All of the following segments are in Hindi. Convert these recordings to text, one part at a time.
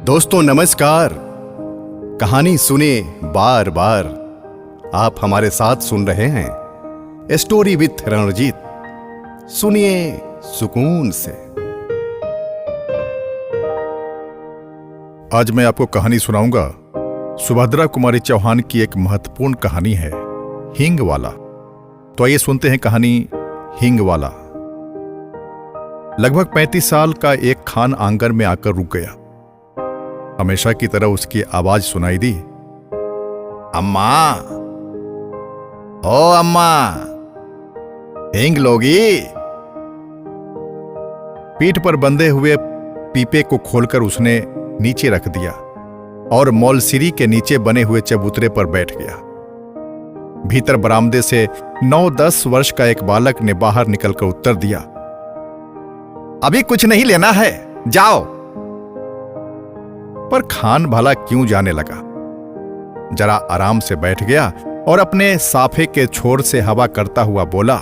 दोस्तों नमस्कार। कहानी सुने बार बार। आप हमारे साथ सुन रहे हैं स्टोरी विथ रणजीत। सुनिए सुकून से। आज मैं आपको कहानी सुनाऊंगा। सुभद्रा कुमारी चौहान की एक महत्वपूर्ण कहानी है, हींग वाला। तो आइए सुनते हैं कहानी हींग वाला। लगभग 35 साल का एक खान आंगन में आकर रुक गया। हमेशा की तरह उसकी आवाज सुनाई दी, अम्मा, ओ अम्मा, हींग लोगी? पीठ पर बंधे हुए पीपे को खोलकर उसने नीचे रख दिया और मौलसिरी के नीचे बने हुए चबूतरे पर बैठ गया। भीतर बरामदे से 9-10 वर्ष का एक बालक ने बाहर निकलकर उत्तर दिया, अभी कुछ नहीं लेना है, जाओ। पर खान भला क्यों जाने लगा। जरा आराम से बैठ गया और अपने साफे के छोर से हवा करता हुआ बोला,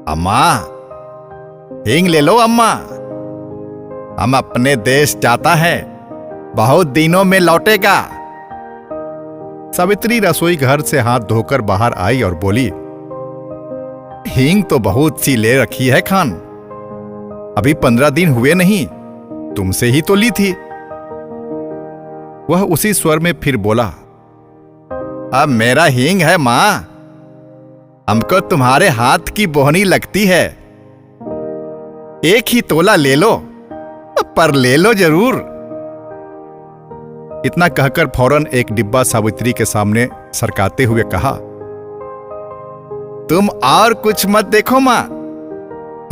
अम्मा, हींग ले लो अम्मा। हम अपने देश जाता है, बहुत दिनों में लौटेगा। सावित्री रसोई घर से हाथ धोकर बाहर आई और बोली, हींग तो बहुत सी ले रखी है खान। अभी 15 दिन हुए नहीं, तुमसे ही तो ली थी। वह उसी स्वर में फिर बोला, अब मेरा हींग है मां, हमको तुम्हारे हाथ की बोहनी लगती है। एक ही तोला ले लो, पर ले लो जरूर। इतना कहकर फौरन एक डिब्बा सावित्री के सामने सरकाते हुए कहा, तुम और कुछ मत देखो मां,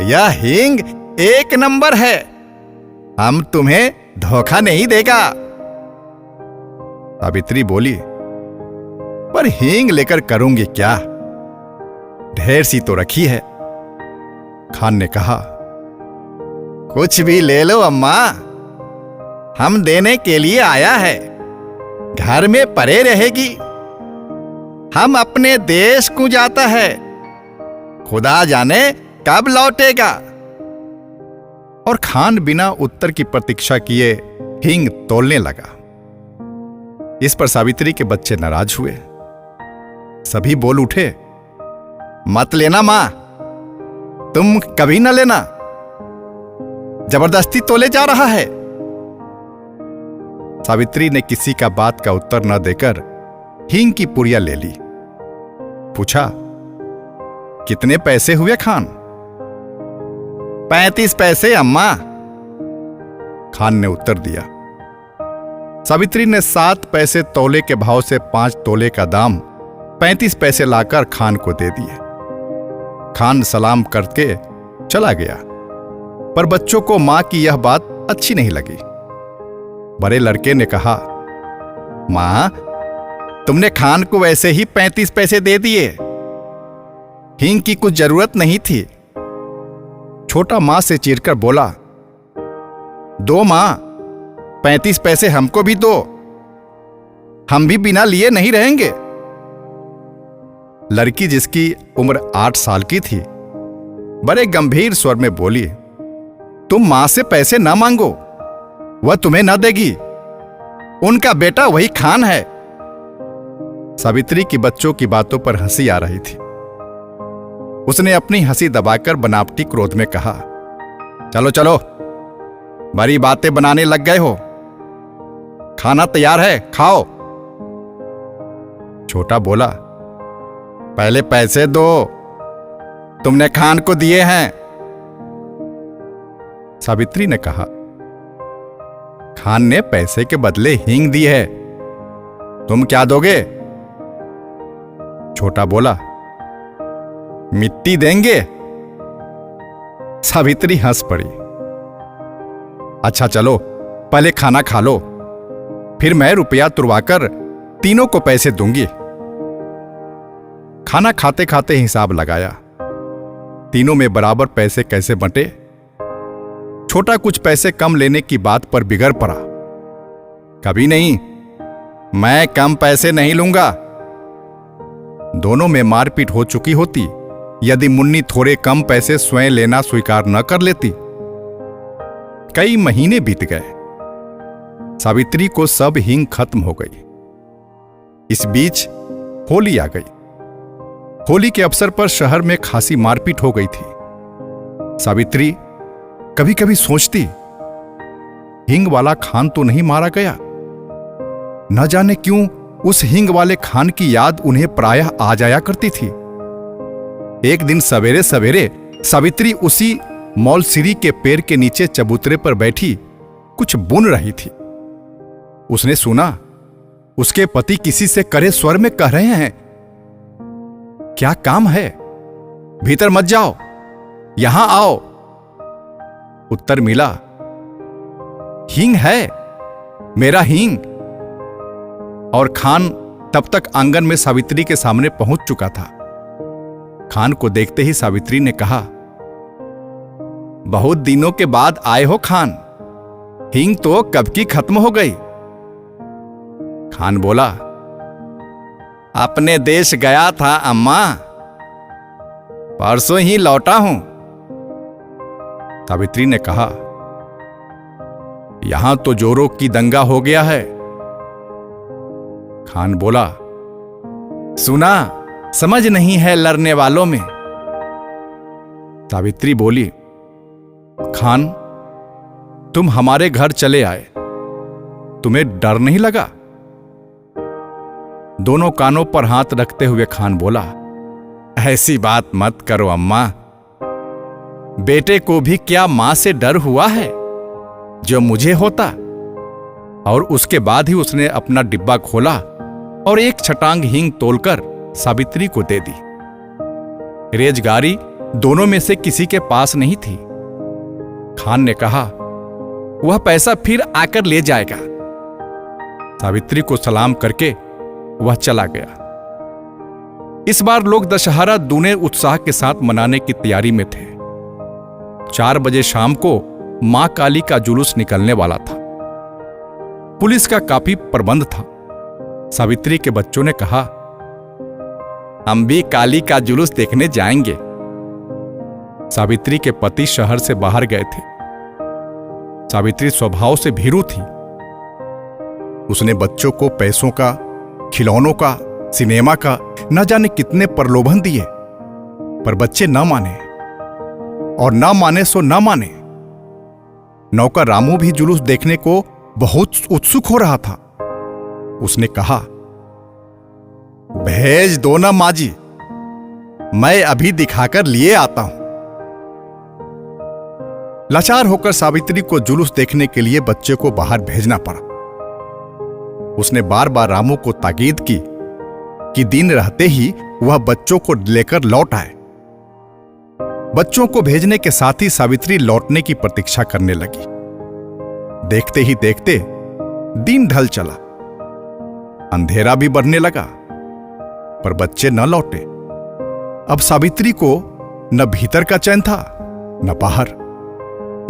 यह हींग 1 नंबर है। हम तुम्हें धोखा नहीं देगा। सावित्री बोली, पर हींग लेकर करूंगी क्या? ढेर सी तो रखी है। खान ने कहा, कुछ भी ले लो अम्मा, हम देने के लिए आया है। घर में पड़े रहेगी। हम अपने देश को जाता है, खुदा जाने कब लौटेगा। और खान बिना उत्तर की प्रतीक्षा किए हींग तोलने लगा। इस पर सावित्री के बच्चे नाराज हुए। सभी बोल उठे, मत लेना मां, तुम कभी न लेना। जबरदस्ती तोले जा रहा है। सावित्री ने किसी का बात का उत्तर न देकर हींग की पुड़िया ले ली। पूछा, कितने पैसे हुए खान? 35 पैसे अम्मा। खान ने उत्तर दिया। सावित्री ने 7 पैसे तौले के भाव से 5 तोले का दाम 35 पैसे लाकर खान को दे दिए। खान सलाम करके चला गया। पर बच्चों को मां की यह बात अच्छी नहीं लगी। बड़े लड़के ने कहा, मां, तुमने खान को वैसे ही 35 पैसे दे दिए। हींग की कुछ जरूरत नहीं थी। छोटा मां से चीरकर बोला, दो मां, 35 पैसे हमको भी दो। हम भी बिना लिए नहीं रहेंगे। लड़की, जिसकी उम्र 8 साल की थी, बड़े गंभीर स्वर में बोली, तुम मां से पैसे ना मांगो, वह तुम्हें ना देगी। उनका बेटा वही खान है। सावित्री की बच्चों की बातों पर हंसी आ रही थी। उसने अपनी हंसी दबाकर बनावटी क्रोध में कहा, चलो चलो, बड़ी बातें बनाने लग गए हो। खाना तैयार है, खाओ। छोटा बोला, पहले पैसे दो, तुमने खान को दिए हैं। सावित्री ने कहा, खान ने पैसे के बदले हींग दी है, तुम क्या दोगे? छोटा बोला, मिट्टी देंगे। सावित्री हंस पड़ी। अच्छा चलो, पहले खाना खा लो, फिर मैं रुपया तुड़वाकर तीनों को पैसे दूंगी। खाना खाते खाते हिसाब लगाया। तीनों में बराबर पैसे कैसे बंटे। छोटा कुछ पैसे कम लेने की बात पर बिगड़ पड़ा। कभी नहीं, मैं कम पैसे नहीं लूंगा। दोनों में मारपीट हो चुकी होती यदि मुन्नी थोड़े कम पैसे स्वयं लेना स्वीकार न कर लेती। कई महीने बीत गए। सावित्री को सब हींग खत्म हो गई। इस बीच होली आ गई। होली के अवसर पर शहर में खासी मारपीट हो गई थी। सावित्री कभी कभी सोचती, हींग वाला खान तो नहीं मारा गया। न जाने क्यों उस हींग वाले खान की याद उन्हें प्रायः आ जाया करती थी। एक दिन सवेरे सवेरे सावित्री उसी मौलसिरी के पेड़ के नीचे चबूतरे पर बैठी कुछ बुन रही थी। उसने सुना उसके पति किसी से करे स्वर में कह रहे हैं, क्या काम है? भीतर मत जाओ, यहां आओ। उत्तर मिला, हींग है, मेरा हींग। और खान तब तक आंगन में सावित्री के सामने पहुंच चुका था। खान को देखते ही सावित्री ने कहा, बहुत दिनों के बाद आए हो खान, हींग तो कब की खत्म हो गई। खान बोला, अपने देश गया था अम्मा, परसों ही लौटा हूं। सावित्री ने कहा, यहां तो जोरों की दंगा हो गया है। खान बोला, सुना, समझ नहीं है लड़ने वालों में। सावित्री बोली, खान, तुम हमारे घर चले आए, तुम्हें डर नहीं लगा? दोनों कानों पर हाथ रखते हुए खान बोला, ऐसी बात मत करो अम्मा। बेटे को भी क्या मां से डर हुआ है जो मुझे होता? और उसके बाद ही उसने अपना डिब्बा खोला और एक छटांग हींग तोलकर सावित्री को दे दी। रेजगारी दोनों में से किसी के पास नहीं थी। खान ने कहा, वह पैसा फिर आकर ले जाएगा। सावित्री को सलाम करके वह चला गया। इस बार लोग दशहरा दूने उत्साह के साथ मनाने की तैयारी में थे। 4 बजे शाम को मां काली का जुलूस निकलने वाला था। पुलिस का काफी प्रबंध था। सावित्री के बच्चों ने कहा, हम भी काली का जुलूस देखने जाएंगे। सावित्री के पति शहर से बाहर गए थे। सावित्री स्वभाव से भीरू थी। उसने बच्चों को पैसों का, खिलौनों का, सिनेमा का न जाने कितने प्रलोभन दिए, पर बच्चे न माने, और न माने सो न माने। नौकर रामू भी जुलूस देखने को बहुत उत्सुक हो रहा था। उसने कहा, भेज दो ना माँ जी, मैं अभी दिखाकर लिए आता हूं। लाचार होकर सावित्री को जुलूस देखने के लिए बच्चे को बाहर भेजना पड़ा। उसने बार बार रामू को ताकीद की कि दिन रहते ही वह बच्चों को लेकर लौट आए। बच्चों को भेजने के साथ ही सावित्री लौटने की प्रतीक्षा करने लगी। देखते ही देखते दिन ढल चला। अंधेरा भी बढ़ने लगा, पर बच्चे न लौटे। अब सावित्री को न भीतर का चैन था न बाहर।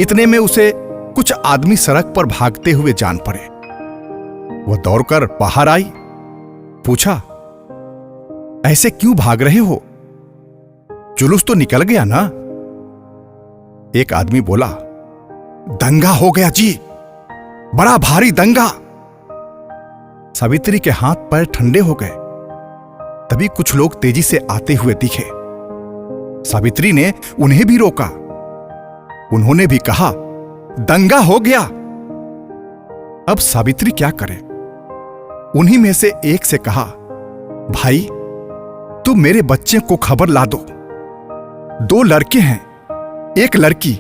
इतने में उसे कुछ आदमी सड़क पर भागते हुए जान पड़े। वह दौड़कर बाहर आई, पूछा, ऐसे क्यों भाग रहे हो? जुलूस तो निकल गया ना? एक आदमी बोला, दंगा हो गया जी, बड़ा भारी दंगा। सावित्री के हाथ पैर ठंडे हो गए। तभी कुछ लोग तेजी से आते हुए दिखे। सावित्री ने उन्हें भी रोका। उन्होंने भी कहा, दंगा हो गया। अब सावित्री क्या करे? उन्हीं में से एक से कहा, भाई तुम मेरे बच्चे को खबर ला दो। 2 लड़के हैं, 1 लड़की।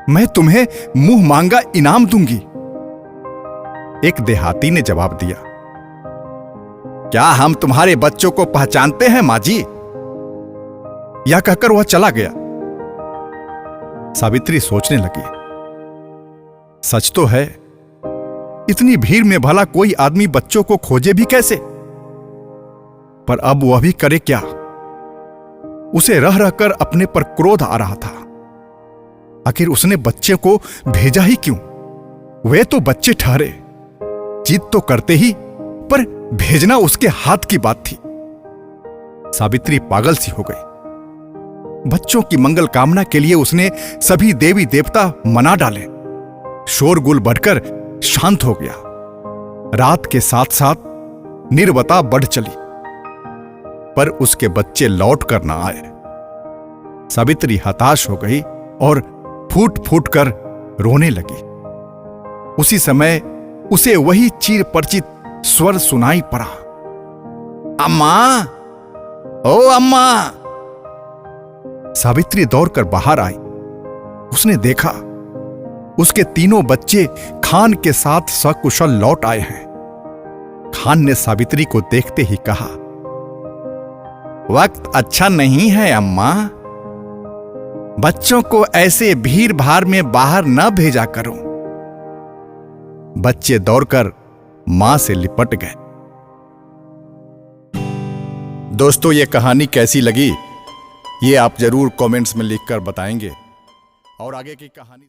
मैं तुम्हें मुंह मांगा इनाम दूंगी। एक देहाती ने जवाब दिया, क्या हम तुम्हारे बच्चों को पहचानते हैं मां जी? यह कहकर वह चला गया। सावित्री सोचने लगी, सच तो है, इतनी भीड़ में भला कोई आदमी बच्चों को खोजे भी कैसे? पर अब वह भी करे क्या? उसे रह रहकर अपने पर क्रोध आ रहा था। आखिर उसने बच्चे को भेजा ही क्यों? वे तो बच्चे ठहरे, जिद तो करते ही, पर भेजना उसके हाथ की बात थी। सावित्री पागल सी हो गई। बच्चों की मंगल कामना के लिए उसने सभी देवी देवता मना डाले। शोरगुल बढ़कर शांत हो गया। रात के साथ साथ निर्वता बढ़ चली, पर उसके बच्चे लौट कर ना आए। सावित्री हताश हो गई और फूट फूट कर रोने लगी। उसी समय उसे वही चिर परिचित स्वर सुनाई पड़ा, अम्मा, ओ अम्मा। सावित्री दौड़कर बाहर आई। उसने देखा उसके तीनों बच्चे खान के साथ सकुशल लौट आए हैं। खान ने सावित्री को देखते ही कहा, वक्त अच्छा नहीं है अम्मा, बच्चों को ऐसे भीड़ भाड़ में बाहर न भेजा करो। बच्चे दौड़कर मां से लिपट गए। दोस्तों, ये कहानी कैसी लगी ये आप जरूर कमेंट्स में लिखकर बताएंगे और आगे की कहानी